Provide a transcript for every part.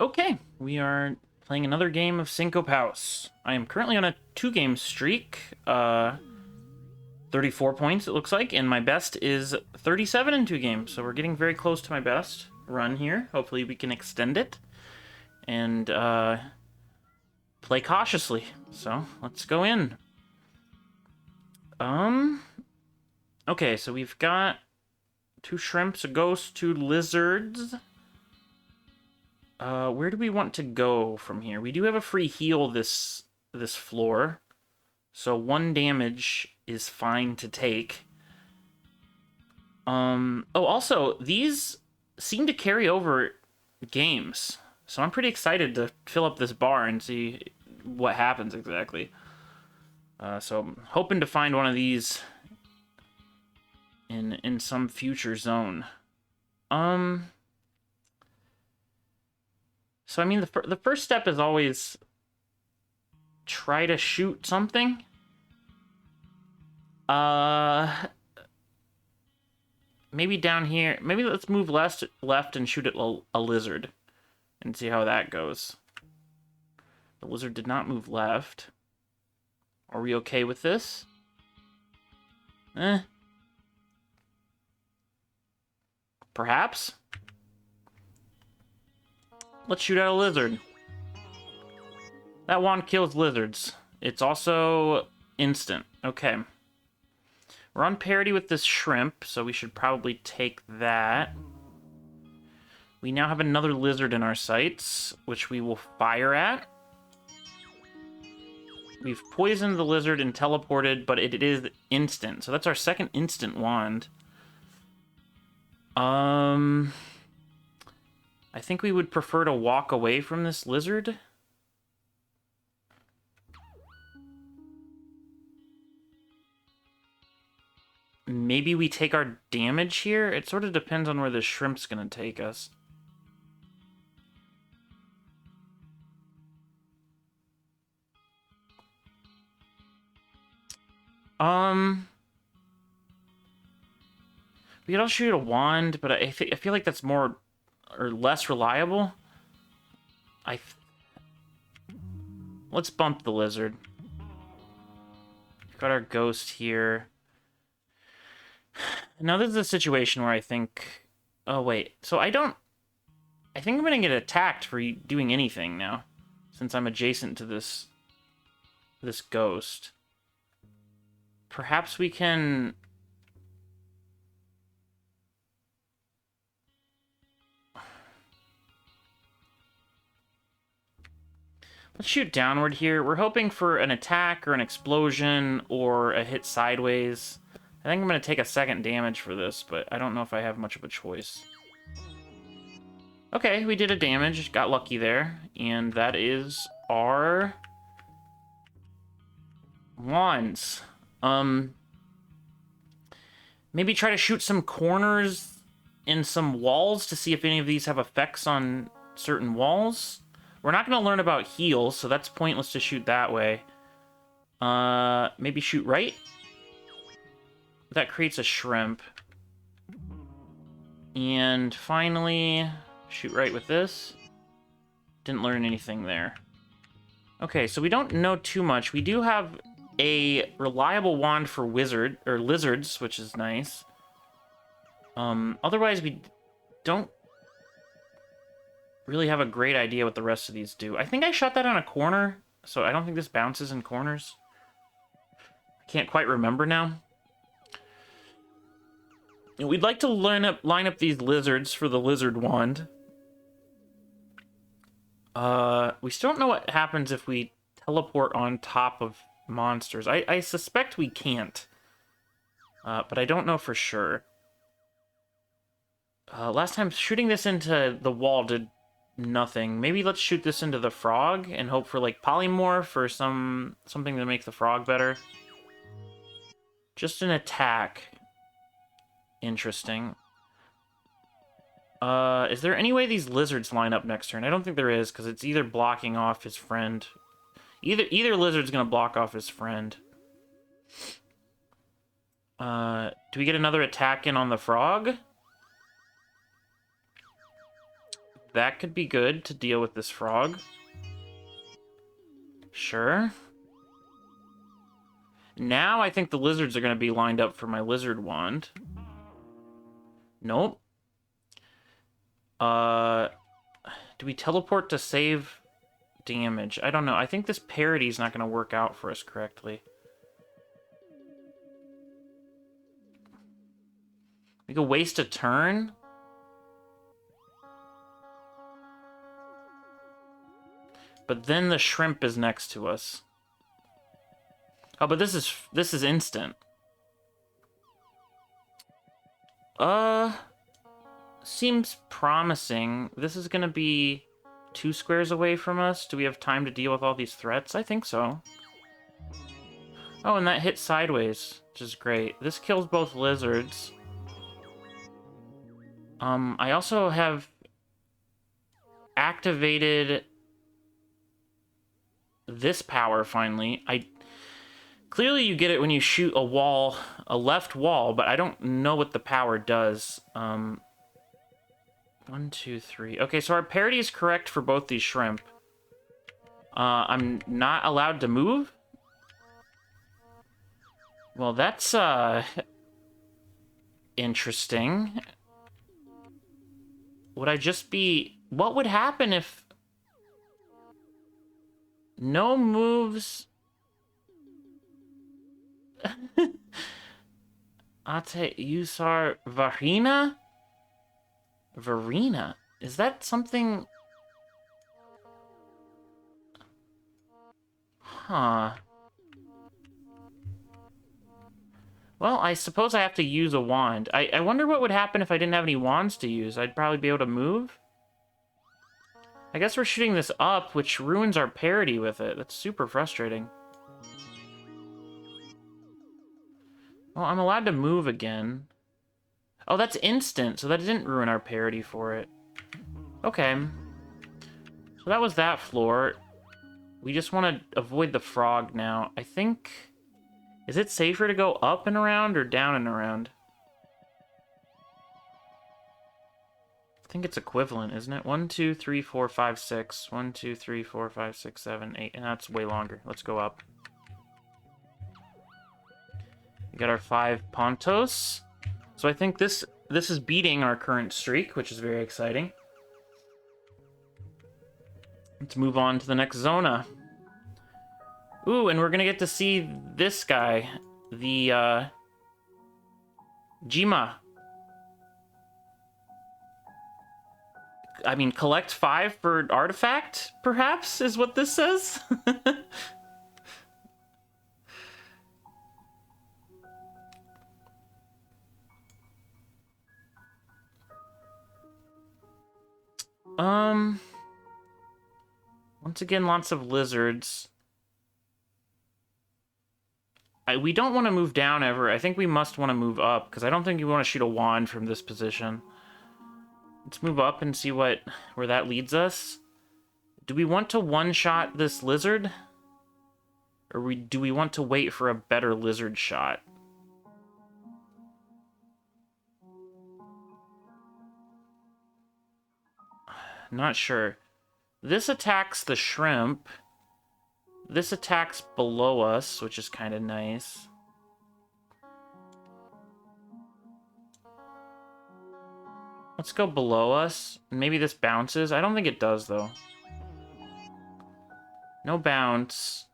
Okay, we are playing another game of Cinco Paus. I am currently on a 2-game streak. 34 points, it looks like, and my best is 37 in 2 games, so we're getting very close to my best run here. Hopefully we can extend it and play cautiously. So, let's go in. Okay, so we've got 2 shrimps, a ghost, 2 lizards. Where do we want to go from here? We do have a free heal this floor, so 1 damage is fine to take. Oh, also, these seem to carry over games, so I'm pretty excited to fill up this bar and see what happens exactly. So I'm hoping to find one of these in some future zone. So, I mean, the first step is always try to shoot something. Maybe down here. Maybe let's move left and shoot at a lizard and see how that goes. The lizard did not move left. Are we okay with this? Perhaps? Let's shoot at a lizard. That wand kills lizards. It's also instant. Okay. We're on parity with this shrimp, so we should probably take that. We now have another lizard in our sights, which we will fire at. We've poisoned the lizard and teleported, but it is instant. So that's our second instant wand. I think we would prefer to walk away from this lizard. Maybe we take our damage here? It sort of depends on where the shrimp's gonna take us. We could all shoot a wand, but I feel like that's more or less reliable. Let's bump the lizard. Got our ghost here. Now this is a situation where I think... Oh, wait. So I think I'm gonna get attacked for doing anything now, since I'm adjacent to this ghost. Perhaps we can... Let's shoot downward here. We're hoping for an attack or an explosion or a hit sideways. I think I'm going to take a second damage for this, but I don't know if I have much of a choice. Okay, we did a damage. Got lucky there. And that is our wands. Maybe try to shoot some corners in some walls to see if any of these have effects on certain walls. We're not going to learn about heals, so that's pointless to shoot that way. Maybe shoot right? That creates a shrimp. And finally, shoot right with this. Didn't learn anything there. Okay, so we don't know too much. We do have a reliable wand for lizards, which is nice. Otherwise, we don't really have a great idea what the rest of these do. I think I shot that on a corner, so I don't think this bounces in corners. I can't quite remember now. We'd like to line up these lizards for the lizard wand. We still don't know what happens if we teleport on top of monsters. I suspect we can't. But I don't know for sure. Last time, shooting this into the wall did nothing. Maybe let's shoot this into the frog and hope for, like, polymorph or something to make the frog better. Just an attack. Interesting. Is there any way these lizards line up next turn? I don't think there is, because it's either blocking off his friend. Either lizard's gonna block off his friend. Do we get another attack in on the frog? that could be good to deal with this frog. Sure. Now I think the lizards are going to be lined up for my lizard wand. Nope. Do we teleport to save damage? I don't know. I think this parity is not going to work out for us correctly. We could waste a turn. But then the shrimp is next to us. Oh, but this is instant. Seems promising. This is gonna be 2 squares away from us. Do we have time to deal with all these threats? I think so. Oh, and that hit sideways, which is great. This kills both lizards. I also have activated this power finally. Clearly you get it when you shoot a wall, a left wall, but I don't know what the power does. 1, 2, 3. Okay, so our parity is correct for both these shrimp. I'm not allowed to move? Well, that's, interesting. Would I just be... What would happen if... No moves... Ate Usar Varina? Varina? Is that something... Huh. Well, I suppose I have to use a wand. I wonder what would happen if I didn't have any wands to use. I'd probably be able to move? I guess we're shooting this up, which ruins our parity with it. That's super frustrating. Well, I'm allowed to move again. Oh, that's instant, so that didn't ruin our parity for it. Okay. So that was that floor. We just want to avoid the frog now. I think... Is it safer to go up and around or down and around? I think it's equivalent, isn't it? 1, 2, 3, 4, 5, 6. 1, 2, 3, 4, 5, 6, 7, 8. And that's way longer. Let's go up. We got our 5 Pontos. So I think this is beating our current streak, which is very exciting. Let's move on to the next zona. Ooh, and we're gonna get to see this guy, the, Jima. I mean, collect 5 for artifact, perhaps, is what this says? Once again, lots of lizards. We don't want to move down ever. I think we must want to move up, because I don't think you want to shoot a wand from this position. Let's move up and see where that leads us. Do we want to one-shot this lizard? Or do we want to wait for a better lizard shot? Not sure. This attacks the shrimp. This attacks below us, which is kind of nice. Let's go below us. Maybe this bounces. I don't think it does, though. No bounce.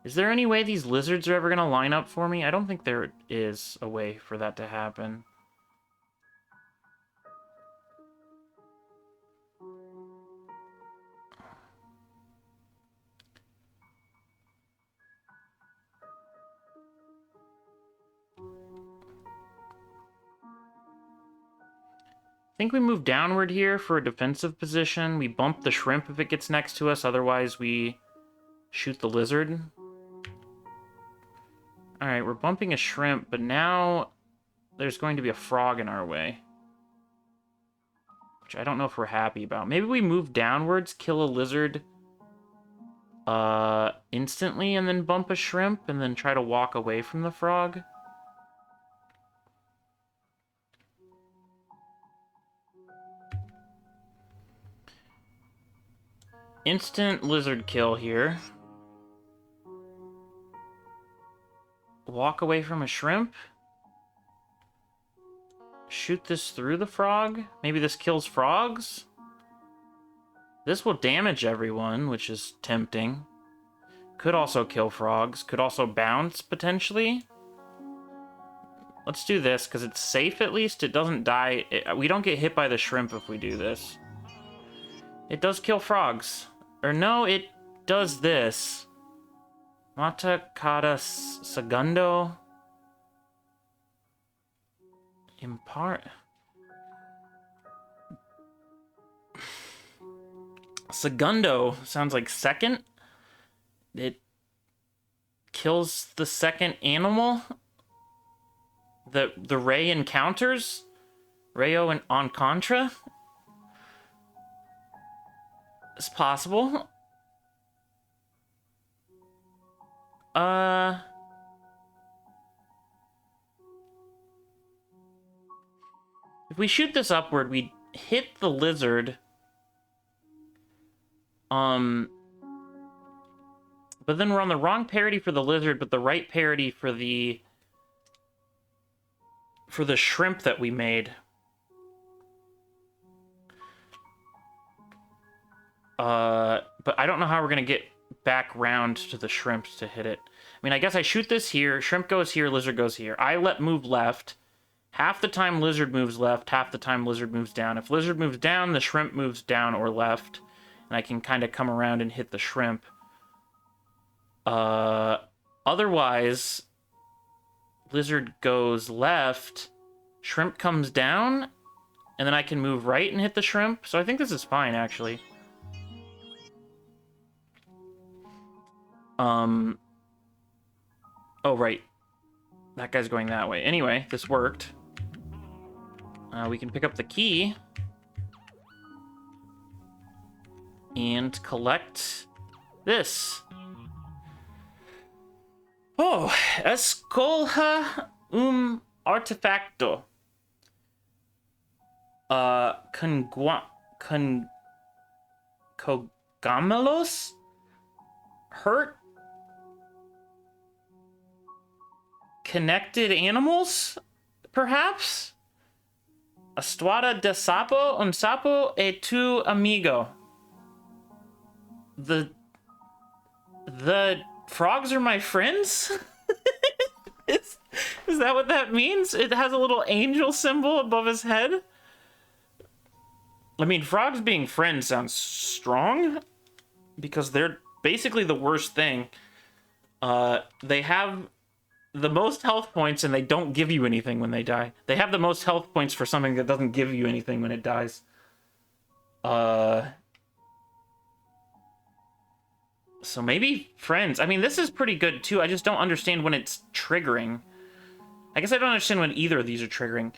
Is there any way these lizards are ever going to line up for me? I don't think there is a way for that to happen. I think we move downward here for a defensive position. We bump the shrimp if it gets next to us. Otherwise, we shoot the lizard. Alright, we're bumping a shrimp, but now there's going to be a frog in our way. Which I don't know if we're happy about. Maybe we move downwards, kill a lizard instantly, and then bump a shrimp, and then try to walk away from the frog. instant lizard kill here. Walk away from a shrimp. Shoot this through the frog. Maybe this kills frogs. This will damage everyone, which is tempting. Could also kill frogs. Could also bounce, potentially. Let's do this, because it's safe at least. It doesn't die. We don't get hit by the shrimp if we do this. It does kill frogs. Or no, it does this. Mata cada segundo. Impart. Segundo sounds like second. It kills the second animal the Ray encounters. Rayo and on Contra. It's possible. If we shoot this upward, we hit the lizard. But then we're on the wrong parity for the lizard, but the right parity for the shrimp that we made. But I don't know how we're gonna get back round to the shrimps to hit it. I mean, I guess I shoot this here, shrimp goes here, lizard goes here. I move left. Half the time lizard moves left, half the time lizard moves down. If lizard moves down, the shrimp moves down or left. And I can kind of come around and hit the shrimp. Otherwise, lizard goes left, shrimp comes down, and then I can move right and hit the shrimp. So I think this is fine, actually. Oh, right. That guy's going that way. Anyway, this worked. We can pick up the key. And collect this. Oh, escolha artefacto. Cogamelos? Hurt? Connected animals? Perhaps? Astuada de sapo, un sapo e tu amigo. The frogs are my friends? Is that what that means? It has a little angel symbol above his head? I mean, frogs being friends sounds strong, because they're basically the worst thing. They have the most health points, and they don't give you anything when they die. They have the most health points for something that doesn't give you anything when it dies. So maybe friends. I mean, this is pretty good, too. I just don't understand when it's triggering. I guess I don't understand when either of these are triggering.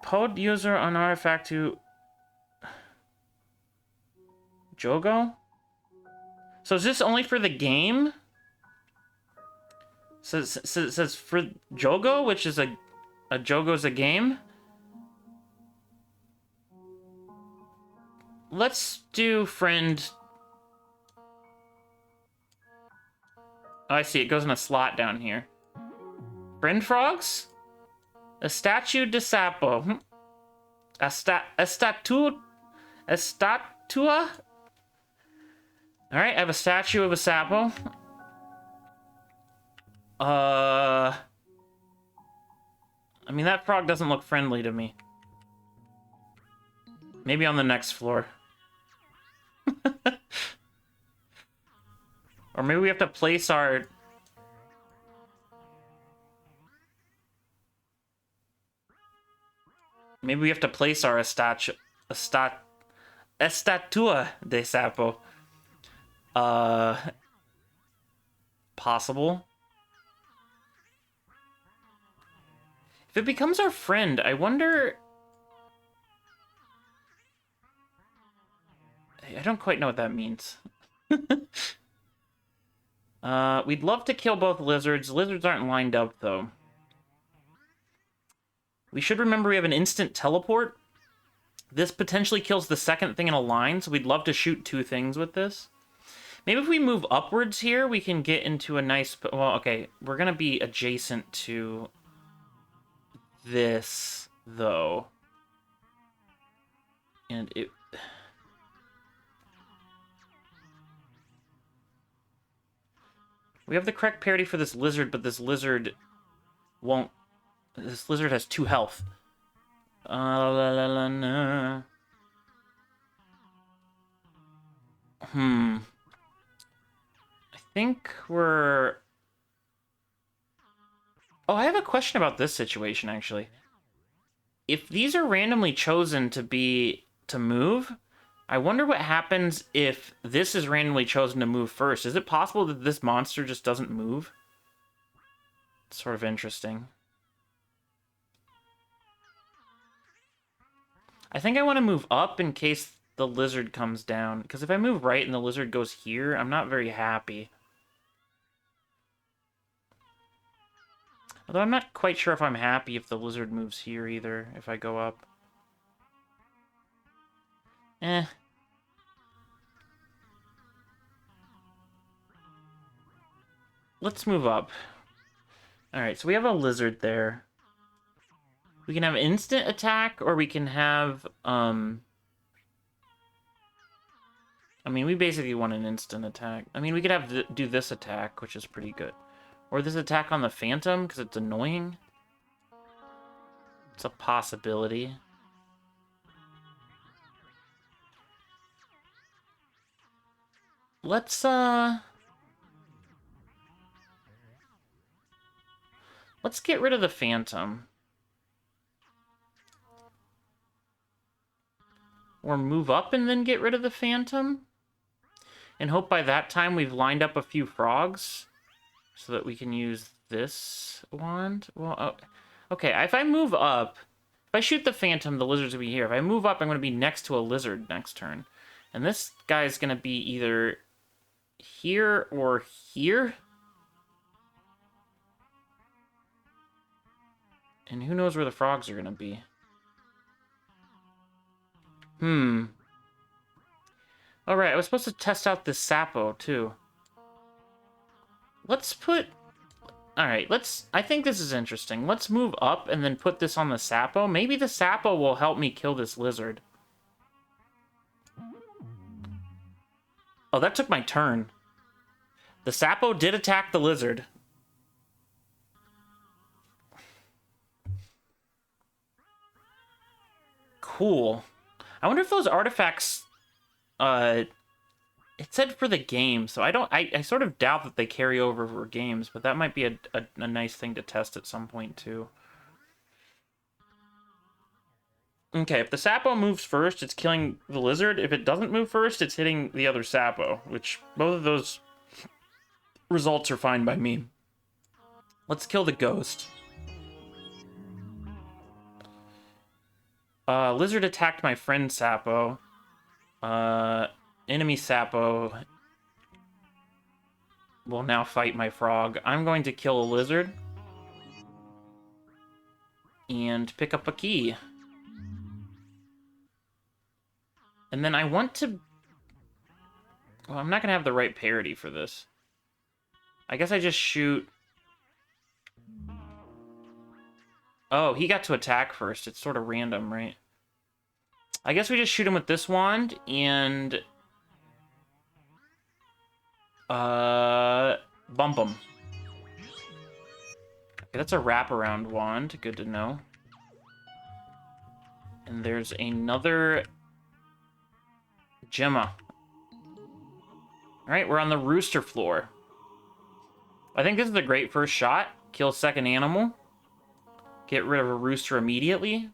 Pod user on artifact to... Jogo? So is this only for the game? So it says for Jogo, which is a Jogo's a game? Let's do friend... Oh, I see. It goes in a slot down here. Friend frogs? A statue de sapo. Estatua? Alright, I have a statue of a sapo. I mean, that frog doesn't look friendly to me. Maybe on the next floor. Or maybe we have to place our... Maybe we have to place our estatua de sapo. Possible. If it becomes our friend, I wonder... I don't quite know what that means. We'd love to kill both lizards. Lizards aren't lined up, though. We should remember we have an instant teleport. This potentially kills the second thing in a line, so we'd love to shoot 2 things with this. Maybe if we move upwards here, we can get into a nice... Well, okay, we're going to be adjacent to this, though. And it... We have the correct parity for this lizard, but this lizard won't... This lizard has 2 health. La, la, la, nah. I think we're... Oh, I have a question about this situation, actually. If these are randomly chosen to move, I wonder what happens if this is randomly chosen to move first. Is it possible that this monster just doesn't move? It's sort of interesting. I think I want to move up in case the lizard comes down. Because if I move right and the lizard goes here, I'm not very happy. Although I'm not quite sure if I'm happy if the lizard moves here either, if I go up. Let's move up. Alright, so we have a lizard there. We can have instant attack, or we can have, I mean, we basically want an instant attack. I mean, we could have do this attack, which is pretty good. Or this attack on the Phantom, because it's annoying. It's a possibility. Let's get rid of the Phantom. Or move up and then get rid of the Phantom. And hope by that time we've lined up a few frogs. So that we can use this wand. Well, oh, okay, if I move up... If I shoot the Phantom, the lizard's going to be here. If I move up, I'm going to be next to a lizard next turn. And this guy's going to be either here or here. And who knows where the frogs are going to be. Alright, I was supposed to test out this Sapo, too. Let's put... Alright, I think this is interesting. Let's move up and then put this on the Sapo. Maybe the Sapo will help me kill this lizard. Oh, that took my turn. The Sapo did attack the lizard. Cool. I wonder if those artifacts... It said for the game, so I sort of doubt that they carry over for games, but that might be a nice thing to test at some point, too. Okay, if the Sapo moves first, it's killing the lizard. If it doesn't move first, it's hitting the other Sapo, which both of those results are fine by me. Let's kill the ghost. Lizard attacked my friend Sapo. Enemy Sapo will now fight my frog. I'm going to kill a lizard. And pick up a key. And then I want to... Well, I'm not going to have the right parity for this. I guess I just shoot... Oh, he got to attack first. It's sort of random, right? I guess we just shoot him with this wand, and... bump him. Okay, that's a wraparound wand. Good to know. And there's another... Gemma. Alright, we're on the rooster floor. I think this is a great first shot. Kill second animal. Get rid of a rooster immediately.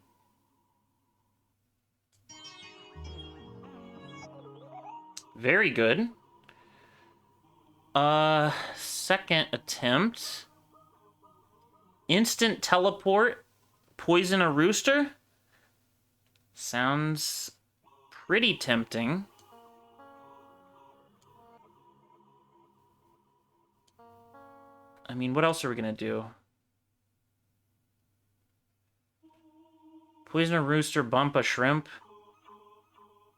Very good. Second attempt. Instant teleport. Poison a rooster. Sounds pretty tempting. I mean, what else are we gonna do? Poison a rooster, bump a shrimp.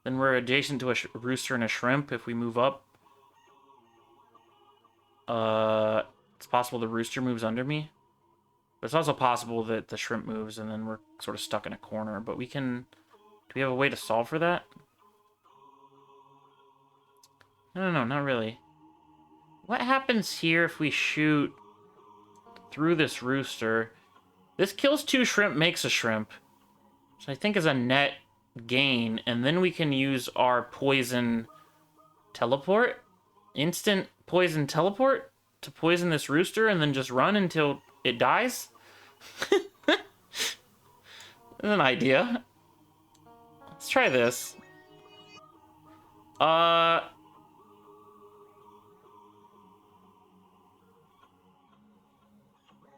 Then we're adjacent to a rooster and a shrimp if we move up. It's possible the rooster moves under me. But it's also possible that the shrimp moves and then we're sort of stuck in a corner. But we can... Do we have a way to solve for that? No, not really. What happens here if we shoot through this rooster? This kills 2 shrimp, makes a shrimp. So I think is a net gain. And then we can use our poison teleport. Instant poison teleport to poison this rooster and then just run until it dies. That's an idea. Let's try this.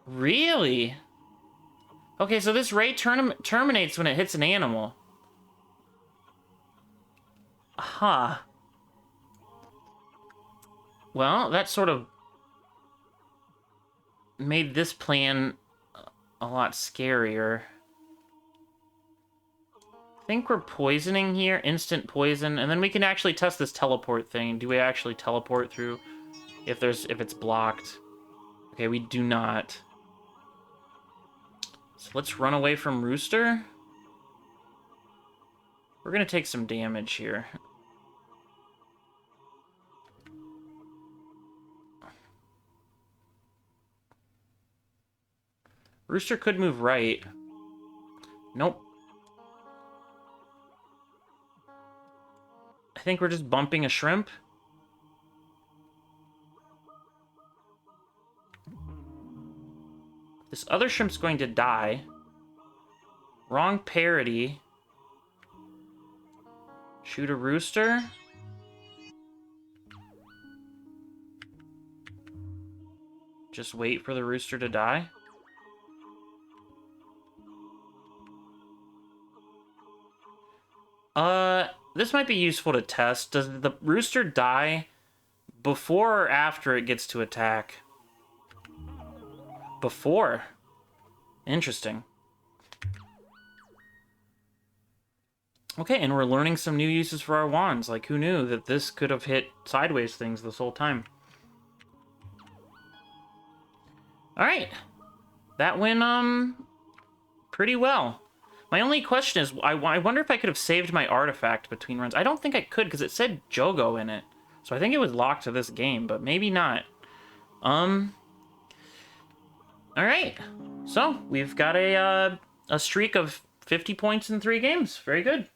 Really? Okay, so this ray terminates when it hits an animal. Huh. Well, that sort of made this plan a lot scarier. I think we're poisoning here, instant poison, and then we can actually test this teleport thing. Do we actually teleport through if it's blocked? Okay, we do not. So let's run away from Rooster. We're gonna take some damage here. Rooster could move right. Nope. I think we're just bumping a shrimp. This other shrimp's going to die. Wrong parity. Shoot a rooster. Just wait for the rooster to die. This might be useful to test. Does the rooster die before or after it gets to attack? Before. Interesting. Okay, and we're learning some new uses for our wands. Like, who knew that this could have hit sideways things this whole time? Alright. That went, pretty well. My only question is, I wonder if I could have saved my artifact between runs. I don't think I could, because it said Jogo in it. So I think it was locked to this game, but maybe not. Alright. So, we've got a streak of 50 points in 3 games. Very good.